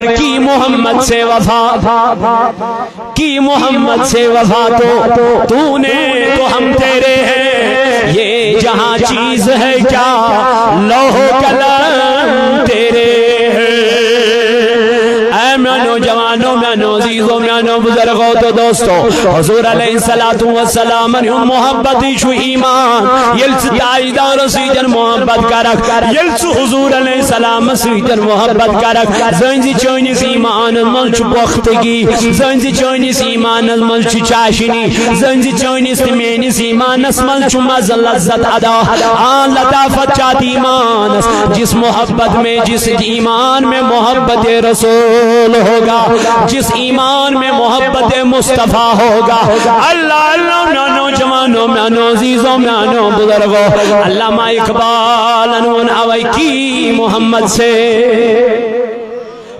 کی محمد سے وفا کی محمد سے وفا تو نے تو ہم تیرے ہیں یہ جہاں چیز ہے کیا لوح قلم تیرے ہیں اے میانو جوانو میانو عزیزو میانو بزرگو تو دوستو حضور علیہ السلام محبت شو ایمان یلچ تائیدار سیجن محبت کرک یلچ حضور علیہ السلام سیجن محبت کرک زنزی چونیس ایمان ملچ بختگی زنزی چونیس ایمان ملچ چاشنی زنزی چونیس تمینیس ایمان ملچ مزل لذت ادا آن لطافت چاہت ایمان جس محبت میں جس ایمان میں محبت رسول ہوگا جس ایمان میں محبت مصطفیٰ ہوگا اللہ اللہ میانو جوانو میانو عزیزو میانو بزرگو علامہ اقبال انون اوئی کی محمد سے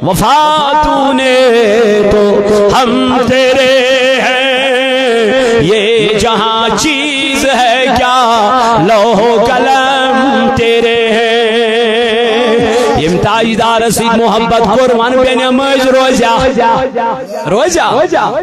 وفا تو نے تو ہم تیرے ہیں یہ جہاں چیز ہے کیا لوح قلم تیرے ہیں امتاجدار سید محبت قربان بے نماز روزہ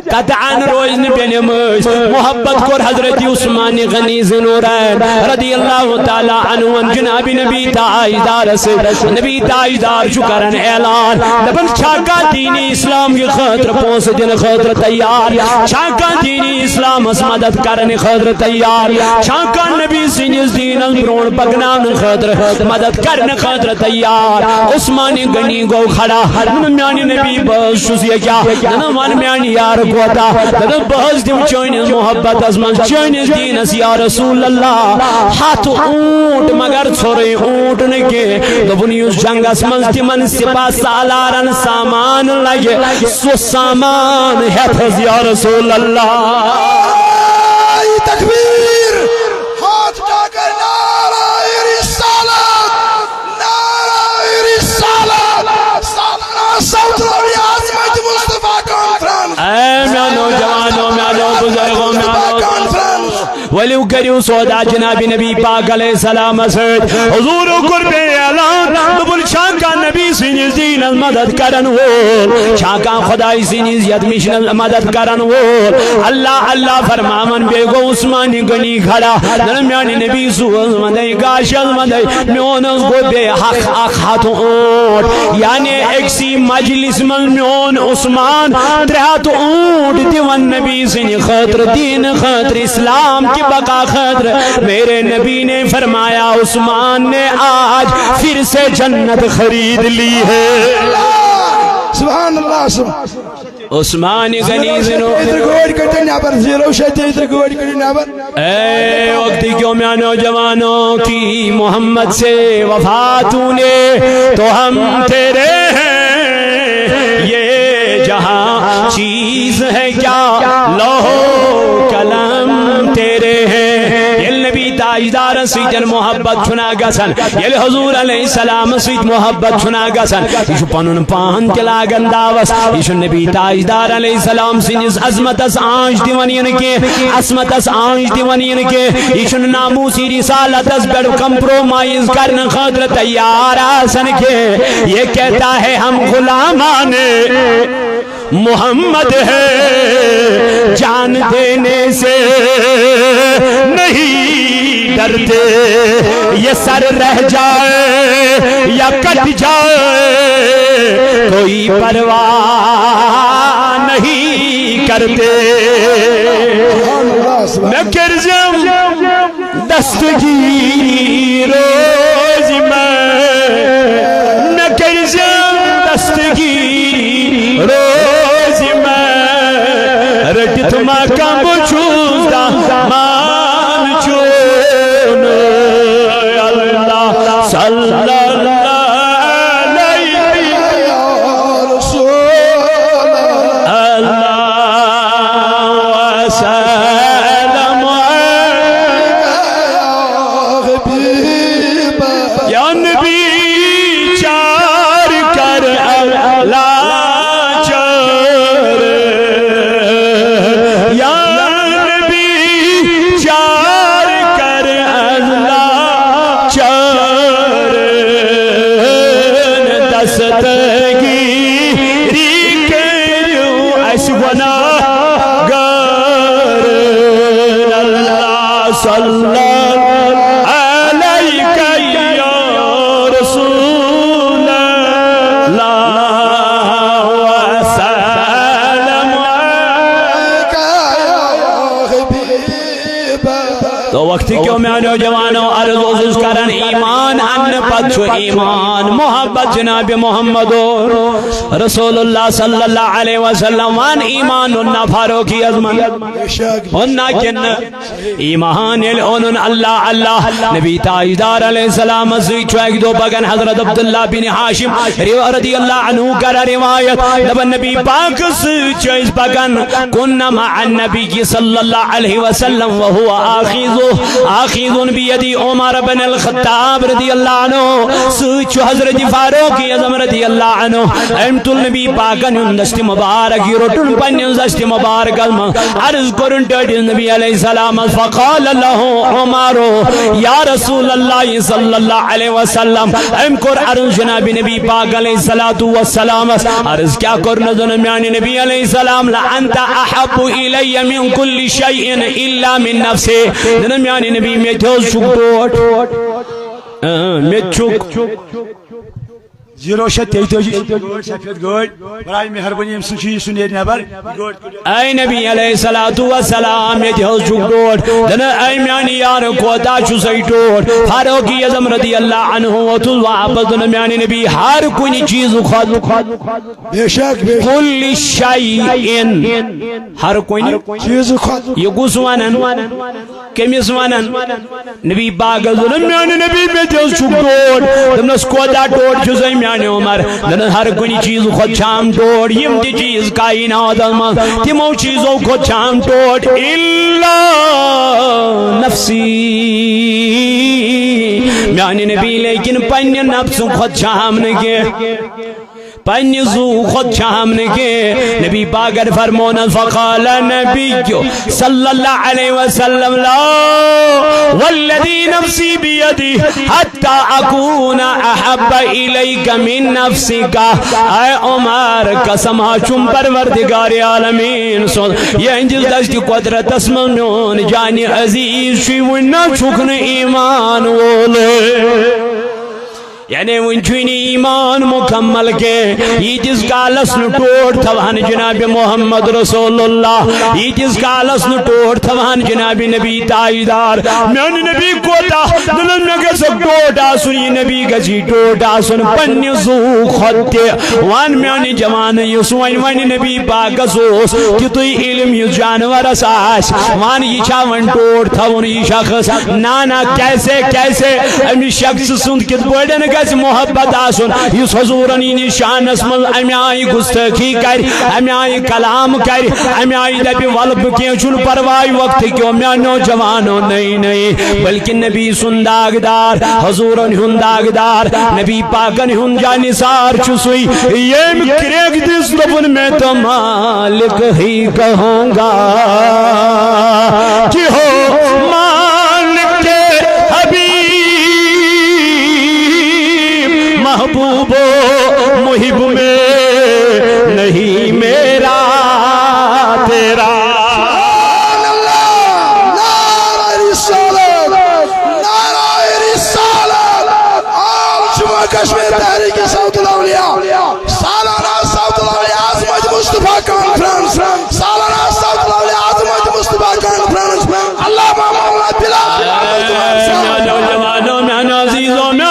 قطعاً روز بے نماز محبت قر حضرت عثمان غنی ذنورین رضی اللہ تعالی عنہ جناب نبی تاجدار سید نبی تاجدار شکرن اعلان دبن چھاکا دینی اسلام کی خاطر پونس دن خاطر تیار چھاکا دینی اسلام اس مدد کرن خاطر تیار چھاکا نبی سنجز دین برون پکنان خاطر مدد کرن خاطر تیار عثمانی گنی گو کھڑا میانی نبی بہت شوزی کیا نمان میانی یار کوتا بہت دیم چونیز محبت ازمان چونیز دین اس یا رسول اللہ ہاتھ اونٹ مگر چھوڑے اونٹ نکے دبنی اس جنگ اسمان تیمن سپا سالارن سامان لگے سو سامان حفظ یا رسول اللہ تکبیر ہاتھ اٹھا کر نعرہ رسالت نعرہ رسالت سالانہ صوت روی عظمت مصطفیٰ کانفرنس اے میانو جوانو میانو بزرگو میانو ولیو کریو سودا جناب نبی پاک علیہ السلام سید حضور قرب اعلان دبل شاکا نبی سینیز دین مدد کرن وول شاکا خدای سینیز یدمیشن مدد کرن وول اللہ اللہ فرمامن بیگو عثمانی گنی کھڑا درمیانی نبی سوز مدی گاشل مدی میونز گو بے حق اخ ہاتھ اونٹ یعنی ایک سی مجلس من میون عثمان ترہت اونٹ دیون نبی سینی خاطر دین خاطر اسلام کی بقا خاطر میرے نبی نے فرمایا عثمان نے آج پھر سے جنت خرید لی ہے سبحان اللہ سبحان عثمان غنی زنو ادھر گوڑ کرتے نیابر زیرو شہتے ادھر گوڑ کرتے نیابر اے وقتی کیوں میانو جوانوں کی محمد سے وفا تو نے تو ہم تیرے ہیں یہ جہاں چیز ہے کیا لوح قلم تیرے ہیں یل نبی تاجدار سیجن محبت چھنا گسن یل حضور علیہ السلام سیج محبت چھنا گسن یشو پنن پان تلا گنداوس یشو نبی تاجدار علیہ السلام سینس عظمت اس آنش دیونین کے عظمت اس آنش دیونین کے یشو ناموسی رسالت اس بیڑ کمپرومائز کرن خاطر تیار آسن کے یہ کہتا ہے ہم غلامان محمد ہے جان دینے سے نہیں ڈرتے یہ سر رہ جائے یا کٹ جائے کوئی پرواہ نہیں کرتے میں کرزم دستگی روز میں کرزم دستگی روز رجت مکم چوزدہ مان چون اللہ صلی اللہ علیہ رسول اللہ وسلم یا نبی چار کر اللہ چار یا گناہگار اللہ صلی علیک یا رسول اللہ وسلم تو وقتی کیوں میں نوجوانوں عرض عزیز کرن ایمان ان پچھو ایمان محبت جناب محمد رسول اللہ صلی اللہ علیہ وسلم وان ایمان انہ فاروقی عظمت انہ کن ایمان انہ اللہ اللہ نبی تاجدار علیہ السلام سوچو ایک دو بگن حضرت عبداللہ بن حاشم رضی اللہ عنہ کرا روایت لب نبی پاک سوچو اس بگن کننا مع النبی صلی اللہ علیہ وسلم وہو آخذ بیدی عمر بن الخطاب رضی اللہ عنہ سوچو حضرت فاروق اعظم رضی اللہ عنہ امت النبی پاکن دست مبارک رٹن پن دست مبارک عرض کرن ٹیڈی نبی علیہ السلام فقال له عمر یا رسول اللہ صلی اللہ علیہ وسلم ام کر عرض جناب نبی پاک علیہ السلام عرض کیا کرنا دنمیانی نبی علیہ السلام لانت احب الی من کل شیء الا من نفسه دنمیانی نبی میں تھوز چک ڈوٹ میں چک 0 سفید گوڑ برای مہربانی امسنشی سنیر نبر اے نبی علیہ السلام یہ تھوز چک ڈوٹ دن اے میانی یار کوتا چو سی ڈوٹ فاروقی اعظم رضی اللہ عنہ وطل واپس دنمیانی نبی ہر کوئی چیز خود بے شک کل شیئن ہر کوئی چیز خود یہ گوس وانن کمیس وانن نبی باغ دنمیانی نبی میں تھوز چک ڈوٹ دنس کوتا ڈوٹ چو سی میانی عمر دن ہر کوئی چیز خود شام ڈوٹ یم تی چیز کائنات من تیمو چیزوں خود شام ڈوٹ الا نفسی میانی نبی لیکن پنی نفس خود شام نگے پنی زو خود شام نگے نبی پاکر فرمونا فقال نبی صلی اللہ علیہ وسلم لا والذی نفسی بیدی حتی اکون احب الیک من نفسک اے عمر قسم چم پروردگار عالمین سن یہ انجل دشت قدرت اسمنون جانی عزیز شیونا چکن ایمان وولے یعنی ونچوینی ایمان مکمل کے یہ جس کالس نٹوڑ تھوان جناب محمد رسول اللہ یہ جس کالس نٹوڑ تھوان جناب نبی تائیدار میانی نبی کوتا دلن میں گسک ٹوٹ آسن یہ نبی گزی ٹوٹ آسن پنی زو خودتے وان میانی جوان یسوین وانی نبی باگسوس کہ توی علم یہ جانور اساس وان یہ چاون ٹوٹ تھوان یہ شخص نانا کیسے امی شخص سند کت بڑھن گز محبت آسن اس حضورنی نشان اسمل امی آئی گستخی کر امی آئی کلام کر امی آئی دبی والب کی چل پروائی وقت کیوں میانو جوانو نہیں بلکہ نبی سنداغدار حضورن ہنداغدار نبی پاکن ہن جانی سار چسوئی یہ مکریک دس دبن میں تو مالک ہی کہوں گا کہ ہو مالک کے محبوب محب میں نہیں میرا تیرا نعرہ رسالت عام جمعہ کشمیر تحریک صوت الاولیاء سالانہ صوت الاولیاء عظمت مصطفیٰ کانفرنس سالانہ صوت الاولیاء عظمت مصطفیٰ کانفرنس اللہ محمد بلال نوجوانوں میں عزیزوں میں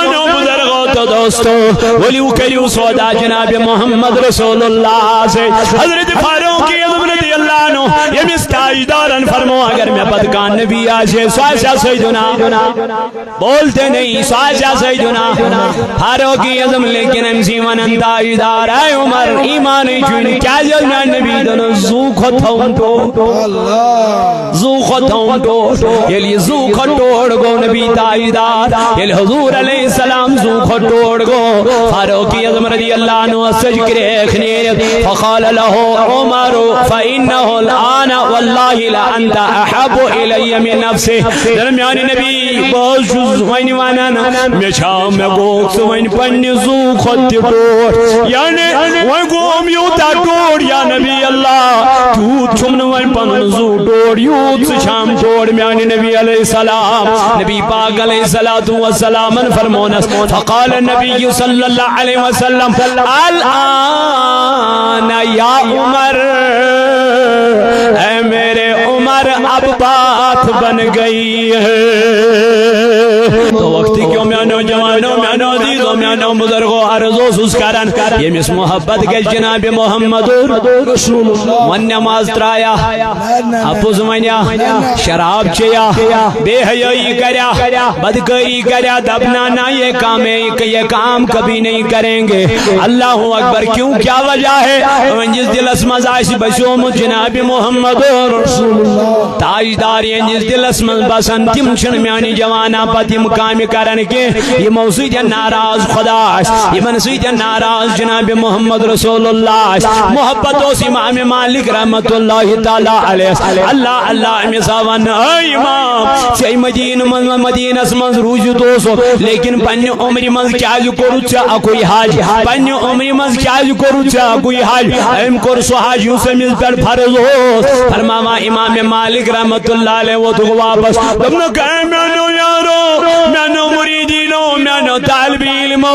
دوستو ولیو کلیو سودا جناب محمد رسول اللہ سے حضرت فاروق اعظم رضی اللہ عنہ یہ مستاجدارن فرمو اگر میں بدکان نبی آجے سوائشہ سیدنا بولتے نہیں سوائشہ سیدنا فاروق اعظم لیکن امسی ونن تاجدار اے عمر ایمان چون کیا جلنا نبی دن زو خطون ٹوٹ یلی زو خطوڑ گو نبی تاجدار یلی حضور علیہ السلام زو خطوڑ گو فاروق اعظم رضی اللہ عنہ سجکر اخنیر فقال له عمر فإنه الآن والله لأنت أحب إلي من نفسه درمیان نبی باز جز وین وانانا میچا میں گوکس وین پنی زو خط ٹوٹ یعنی وین گوم یوتا یوتا ٹوڑ یا نبی اللہ تیوت چھمن وائن پنن زو ٹوڑ یوت شام ٹوڑ میانی نبی علیہ السلام نبی پاک علیہ السلام فرمونس فقال النبی صلی اللہ علیہ وسلم الآن یا عمر اے میرے عمر اب بات بن گئی ہے تو وقتی کیوں میانو جوانو میانو عزیزو میانو بزرگو عرضو سسکرن یمس محبت کے جناب محمد رسول اللہ ون نماز ترایا اپوز ونیا شراب چیا بے حیائی کریا بدکاری کریا دبنا نہ یہ کام کبھی نہیں کریں گے اللہ اکبر کیوں کیا وجہ ہے جس دل اسمز آئیسی بسوم جناب محمد رسول اللہ تاجدار جس دل اسمز بسن تم چھن میانی جوانا پتی مقام کرن کے یہ موسیقی ناراض خدا یہ منسیقی ناراض جناب محمد رسول اللہ محبت اس امام مالک رحمت اللہ تعالی علیہ اللہ اللہ مساون اے امام چی مدینہ اسمز روز دوسو لیکن پنی عمری مز کیا جو کرو چا اکوئی حاج پنی عمری مز کیا جو کرو چا اکوئی حاج ایم کر سو حاج یوں سے مل پر فرض ہو فرماما امام مالک رحمت اللہ علیہ وہ تو واپس تم نے کہا مینو یارو مینو مریدینو مینو طالب علمو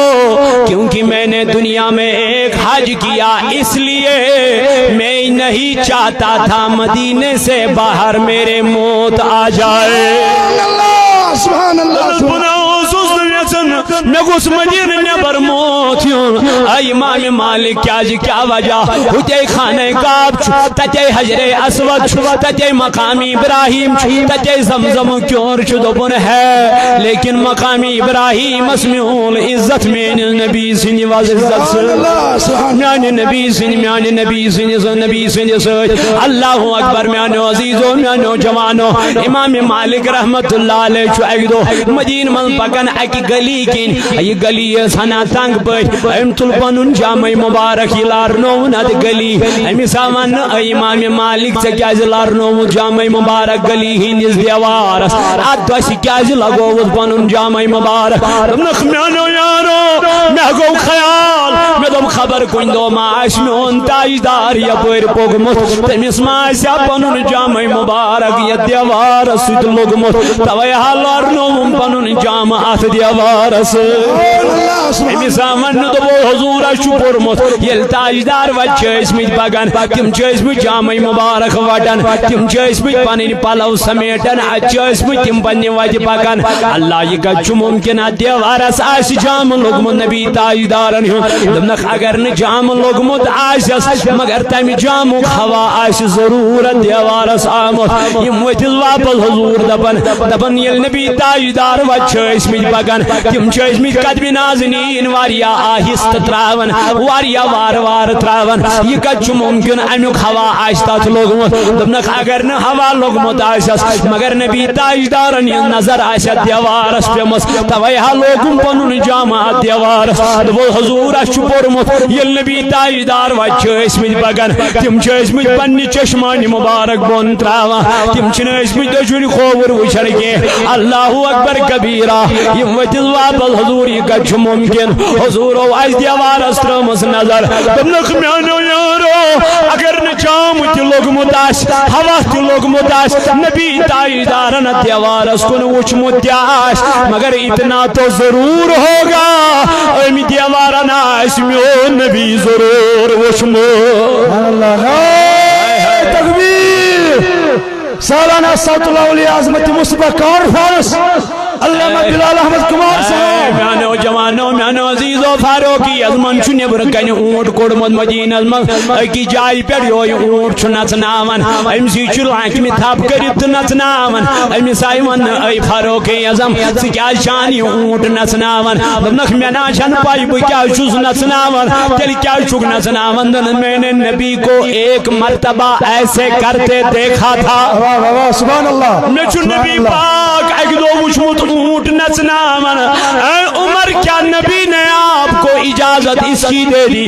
کیونکہ میں نے دنیا میں ایک حج کیا اس لیے میں نہیں چاہتا تھا مدینے سے باہر میرے موت آ جائے سبحان اللہ میں گوس مدینہ نبر موت اے امام مالک کیا وجہ ہوتے خانہ کعب تتے حجر اسود تتے مقامی ابراہیم تتے زمزم کیور دبن ہے لیکن مقامی ابراہیم اسمیول عزت میں نبی سنی واز عزت میانی نبی سنی میانی نبی سنی اللہ اکبر میانو عزیزو میانو جوانو امام مالک رحمت اللہ علیہ چھو ایک دو مدین من پکن ایک گلی کین یہ گلی سنا تنگ پہ ام تل پنن جامع مبارک لارنو ند گلی ام سامان امام مالک سے کیا لارنو جامع مبارک گلی ہی نز دیوارس ادوس کیا لگو پنن جامع مبارک نخ میانو یارو میں گو خیال میں دم خبر کن دو معاش میون تاجدار یپر پوگمت تمس ماسیا پنن جامع مبارک یہ دیوارس سوت لوگمت توے لارنو پنن جامع ات دیوارس امی سامان دو حضور اشو پرمت یل تاجدار وچ اسمت بگن تم اسمت جامع مبارک وٹن تم اسمت پنن پلو سمیٹن اچ اسمت تم پنہ وت پکن اللہ یہ کچھ ممکن دیوارس آس جام لوگمت نبی تاجدارن دمنک اگر ن جام لوگمت آس مگر تم جامک ہوا آس ضرور دیوارس آمت یم وت واپس حضور دپن یل نبی تاجدار وچ اسمت بگن تم اسمت قدم نازنین واریا آہست تراون واریا وار وار تراون یہ کچھ ممکن امیک ہوا آہستہ لوگمت دمنک اگر نہ ہوا لوگمت آسس مگر نبی تاجدارن نظر آسد دیوارس پیمس توے لوگم پنن جامع دیوارس دو حضور اچھ پورمت یل نبی تاجدار وچ اسمت بگن تم اسمت پنہ چشمان مبارک بون تراون تم اسمت دجن کھوور وچھن کی اللہ اکبر کبیرہ یم وت واپس حضور یہ کچھ ممکن حضور آس دیوارس ترمس نظر دمنک میانو یارو اگر ن جام تہ لوگمت آس ہوا تہ لوگمت آس نبی تاجدارن دیوارس کن وچمت تہ آس مگر اتنا تو ضرور ہوگا امی دیوارن آس میون نبی ضرور وچمت تکبیر سالانہ صوت الاولیاء عظمت مصطفیٰ کانفرنس علامہ بلال احمد کمار صاحب میانو جوانو میانو عزیزو فاروقی ازمن چھ نبر کن اونٹ کوڑمت مدینہ من اکی جائی پر یہ اونٹ چھ نچناون امسی چھ لانکہ میں تھپ کرت نچناون امی سائیون اے فاروقی اعظم سی کیا شان یہ اونٹ نچناون دمنک میں نا چھن پائی بو کیا چھس نچناون تیل کیا چھک نچناون میں نے نبی کو ایک مرتبہ ایسے کرتے دیکھا تھا سبحان اللہ میں چھ نبی پاک ایک دو وچمت اونٹ نچناون عمر عمر کیا نبی نے آپ کو اجازت اس کی دے دی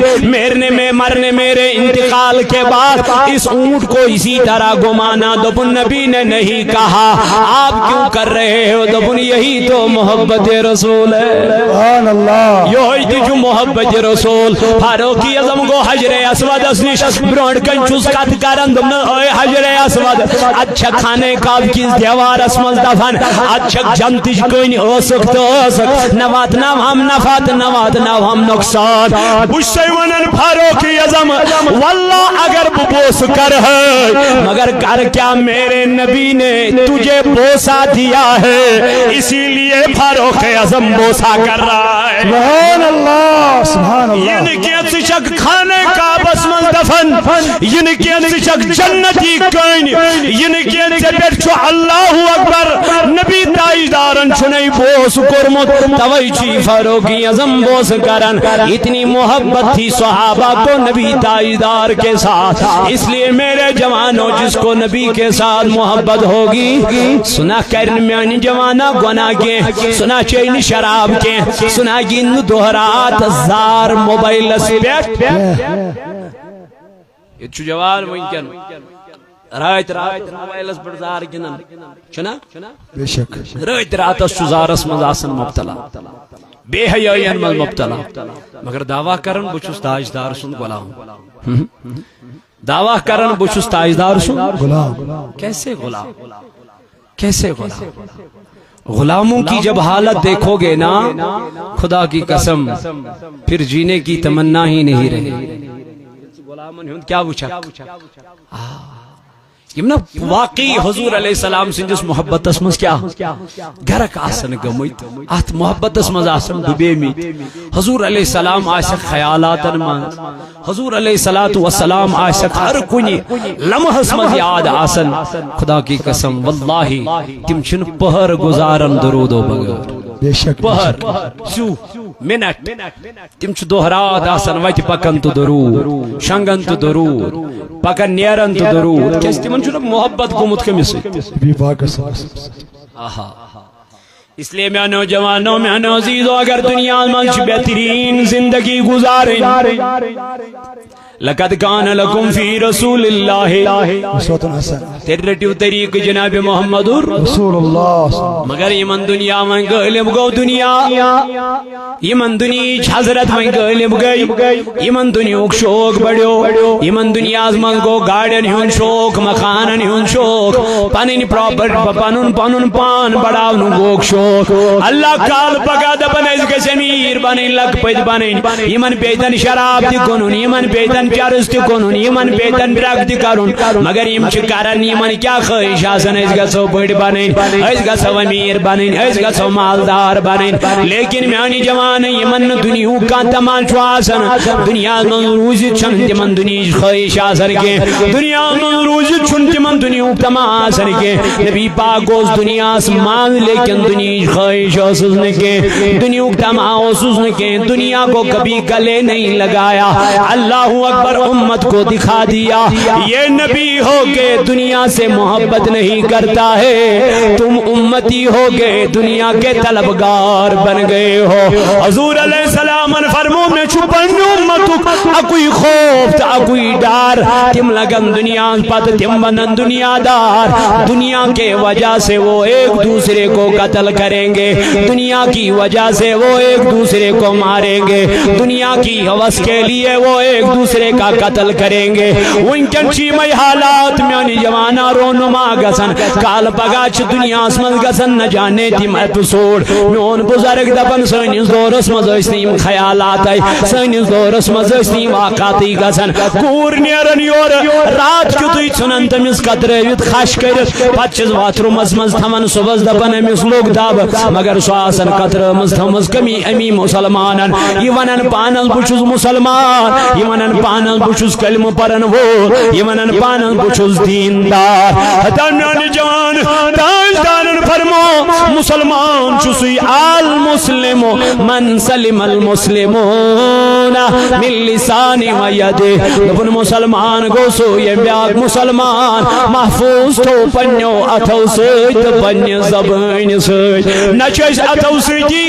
میرے انتقال کے بعد اس اونٹ کو اسی طرح گھمانا؟ دبن نبی نے نہیں کہا. آپ کیوں کر رہے ہو؟ دبن یہی تو محبت رسول ہے. سبحان اللہ. یہ جو محبت رسول. فاروق اعظم کو حجر اسود نش برونٹ کن چھس کت کرن دم اے حجر اسود اچھا کھانے کا کس دیوار اسمز دفن اچھا جنتج کوئی اوسک تو اوسک نوات نام ہم نفات نوات نام ہم نقصان. بشتے ونن فاروق اعظم واللہ اگر بوس کر ہے مگر کر کیا میرے نبی نے تجھے بوسا دیا ہے اسی لیے فاروق اعظم بوسا کر رہا ہے. سبحان اللہ. سبحان اللہ. ین کی چک کھانے کا بس من دفن ین کی چک جنتی کین ین کی پیٹ چھ اللہ اکبر نبی تاجدارن چھنئی بوس کرمت توئی چی فاروق اعظم بوس کرن. اتنی محبت تھی صحابہ کو نبی تاجدار کے ساتھ. اس لیے میرے جوانوں جس کو نبی کے ساتھ محبت ہوگی سنا کرن میانی جوانا گناہ کے سنا چین شراب کے سنا گن دہرات زار موبائل اسپیٹ یہ چھو جوان وینکن رایت موبائل اس پر زار گنن چھنا بے شک رایت رات اس چھو زارس مزاسن مبتلا بے حیائین مز مبتلا مگر دعویٰ کرن بچوس تاجدار سن غلام. دعویٰ کرن بچوس تاجدار سن غلام. کیسے غلام؟ کیسے غلام؟ غلاموں کی جب حالت دیکھو گے نا خدا کی قسم پھر جینے کی تمنا ہی نہیں رہی. غلامن کیا پوچھا یمنا واقعی حضور علیہ السلام سندس محبت اسمز کیا گرک آسن گمت ات محبت اسمز آسن دبیمی. حضور علیہ السلام آسک خیالات من حضور علیہ السلام آسک ہر کنی لمحہ اسمز یاد آسن. خدا کی قسم واللہ تم چھن پہر گزارن درود و بغیر. بے شک پہر سو منٹ تم چھ دہرات آسن وت پکن تو درود شنگن تو درود پکن نیرن تو درود. کیس تمن چھن محبت گمت کمس بھی واقع. آہا. اس لیے میں نوجوانوں میں عزیزو اگر دنیا میں بہترین زندگی گزاریں لقد کان لکم فی رسول اللہ اسوۃ حسنہ ترٹیو طریق جناب محمد رسول اللہ. مگر یمن دنیا میں غالب گو دنیا یمن دنیا حضرت میں غالب گئی یمن دنیا شوق بڑھو یمن دنیا من گو گاڑین ہن شوق مکانن ہن شوق پنن پراپرٹی پنن پان بڑھاون گو شوق. اللہ کال پگا دپن اس گژھِ امیر بنن لک پت بنن یمن بیتن شراب تہ کنن یمن بیتن چرس تہ کنن یمن بیتن ڈرگ تہ کرن مگر یم چھ کرن یمن کیا خواہش آسن اس گژھو بڑ بنن اس گژھو امیر بنن اس گژھو مالدار بنن. لیکن میانی جوان یمن دنیا کا تمام چھ آسن دنیا من روزت چھن تمن دنیا خواہش آسن کے دنیا من روزت چھن تمن دنیا تمام آسن کے. نبی پاک اس دنیا مان لیکن دنیا خواہش اسس نے کے دنیا تمام اسس نے کے دنیا کو کبھی گلے نہیں لگایا. اللہ اکبر امت کو دکھا دیا یہ نبی ہو کے دنیا سے محبت نہیں کرتا ہے تم امتی ہو گئے دنیا کے طلبگار بن گئے ہو. حضور علیہ السلام فرمو میں چھپن امتک اکوئی خوف تا اکوئی ڈار تم لگن دنیا پت تم بنن دنیا دار. دنیا کے وجہ سے وہ ایک دوسرے کو قتل کریں گے دنیا کی وجہ سے وہ ایک دوسرے کو ماریں گے دنیا کی حوث کے لیے وہ ایک دوسرے کا قتل کریں گے. ونکن چی میں حالات میانی جوانا رونما گسن کال پگا چھ دنیا اسمن گسن نہ جانے تیم ایپیسوڈ میون بزرگ دپن سنس دورس مز ٲسۍ خیالات سنس دورس مز ٲسۍ واقعاتی گسن کور نیرن یور رات کیُتھُے ژھُنن تٔمِس کترٲوِتھ خش کٔرِتھ پتہٕ چھِس باتھ روٗمس منٛز تھاوان صُبحس دپان أمِس لوٚگ دب مگر سۄ آسان کترٲومٕژ تھٲومٕژ کمی امی مسلمانن یہ ونان پانس بہٕ چھُس مسلمان یہ ونان پانس بہٕ چھُس کلمہ پرن وول یہ ونان پانس بہٕ چھُس دیندار. میانہِ جوان تاجدارن فرمو مسلمان چُسی المسلم من سلم المسلمون من لسان و یدہ دپن مسلمان گو سو یم بیاکھ مسلمان محفوظ تو پنیو اتھو سۭتۍ تہٕ پننہِ زبٲنۍ سۭتۍ نہ چھِ أسۍ اتھو سۭتی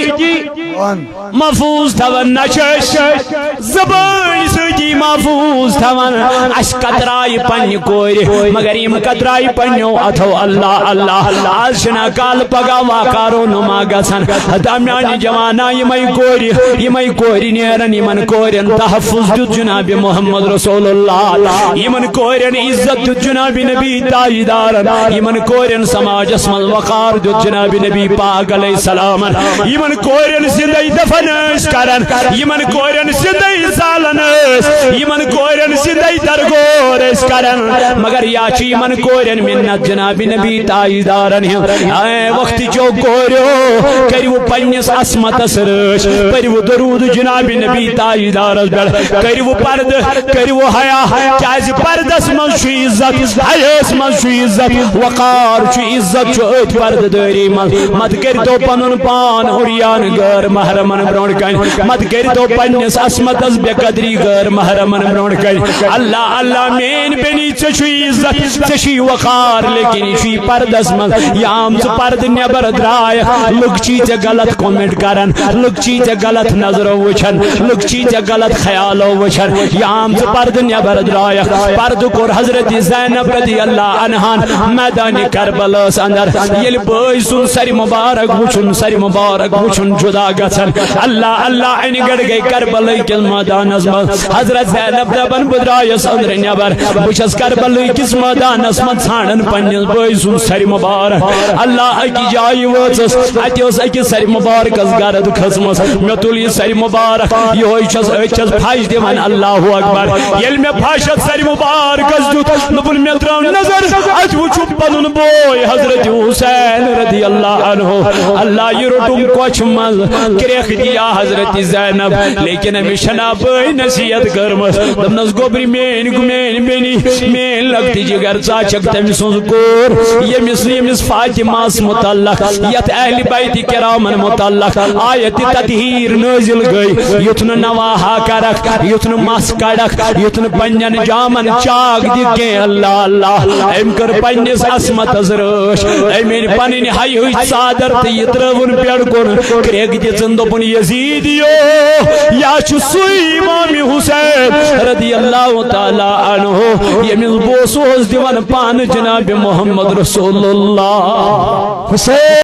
محفوظ تھاوان نہ چھِ أسۍ زبٲنۍ سۭتی محفوظ تھاوان اَسہِ کترایہِ پننہِ کورِ مگر یِم کترایہِ پننیو اتھو اللہ اللہ آز چھِنا کالہٕ پگاہ واقعہ نما گژھان ہتا میانہِ جوانہ یِمے کورِ نیرن یِمن کورٮ۪ن تحفظ دیُت جناب محمد رسول اللہ یِمن کورٮ۪ن عزت دیُت جناب نبی تاجدارن یِمن کورٮ۪ن سماجس منٛز وقار دیُت جناب نبی پاک علیہ السلام یِمن کورٮ۪ن زندے دفن ٲسۍ کران یِمن کورٮ۪ن زندے زالن ٲسۍ یِمن کورٮ۪ن زندے درگور ٲسۍ کران مگر یا چھِ یِمن کورٮ۪ن مِنت جناب نبی تاجدارن ہٕنٛز وقتٕچو کوریو کٔرِو پننِس عصمتس رٲچھ پٔرِو درود جناب نبی تاجدارس پٮ۪ٹھ کٔرِو پردٕ کٔرِو حیا کیازِ پردس منٛز چھُ عزت حیاہس منٛز چھُ عزت وقار چھُ عزت چھُ أتھۍ پردٕ دٲری منٛز مت کٔرۍتو پنُن پان عُریان غٲر محرمن برونٛٹھ کنہِ مت کٔرۍتو پننِس عصمتس بے قدری غٲر محرمن برونٛٹھ کنہِ اللہ اللہ میٲنۍ بیٚنی ژےٚ چھُے عزت ژےٚ چھُے وقار لیکن یہِ چھُے پردس منٛز یہِ آم ژٕ پردٕ نٮ۪بر درٛایکھ لُکھ چھی ژےٚ غلط کومنٹ کران لُکھ چھی ژےٚ غلط نظرو وٕچھان لُکھ چھی ژےٚ غلط خیالو وٕچھان یہِ آم ژٕ پردٕ نٮ۪بر درٛایکھ پردٕ کوٚر حضرت زینب رضی اللہ عنہن میدانِ کربلاہس اندر ییٚلہِ بٲے سُنٛد سرِ مبارک وٕچھُن جُدا گژھان اللہ اللہ انہِ گڑِ گٔے کربلہٕ کِس مٲدانس منٛز حضرت زینب دپان بہٕ درٛایس أنٛدرٕ نٮ۪بر بہٕ چھس کربلہٕ کِس مٲدانس منٛز ژھانڈان پننِس بٲے سُنٛد سرِ مبارک اللہ أکِس جایہِ وٲژٕس اتہِ ٲس أکِس سرِ مبارکس گرد کھٔژمٕژ مےٚ تُل یہِ سرِ مبارک یِہوے چھس أتھۍ چھس پھش دِوان اللہ اکبر ییٚلہِ مےٚ پھش اتھ سرِ مبارکس دیُت دوٚپُن مےٚ ترٛٲو نظر اتہِ وٕچھُم پنُن بوے حضرت حسین رضی اللہ عنہ اللہ یہِ روٚٹُم کۄچھِ منٛز کرٛیکھ دِیا حضرت زینب لیکن أمِس چھنا بٲے نصیحت کٔرمٕژ دوٚپنس گوٚبرِ میٲنۍ بیٚنی میٲنۍ لۄکٹہِ جگر ژٕ چھکھ تٔمۍ سٕنٛز کوٗر ییٚمِس فاطمہس متعلق یتھ اہلِ بیتِ کرامن متعلق آیت تطہیر نٲزِل گٔے یُتھ نہٕ نواہا کرکھ یُتھ نہٕ مس کڑکھ یُتھ نہٕ پننٮ۪ن جامن چاک دِکھ کینٛہہ اللہ اللہ أمۍ کٔر پننِس عصمتس رٲچھ أمۍ أنۍ پنٕنۍ حیہٕچ ژادر تہٕ یہِ ترٲوٕن پیڑ کُن کرٛیکھ دِژٕن دوٚپُن یزیٖدیو یا چھُ سُے امام حسین رضی اللہ تعالیٰ عنہ ییٚمِس بوسہٕ اوس دِوان پانہٕ جناب محمد رسول اللہ حسین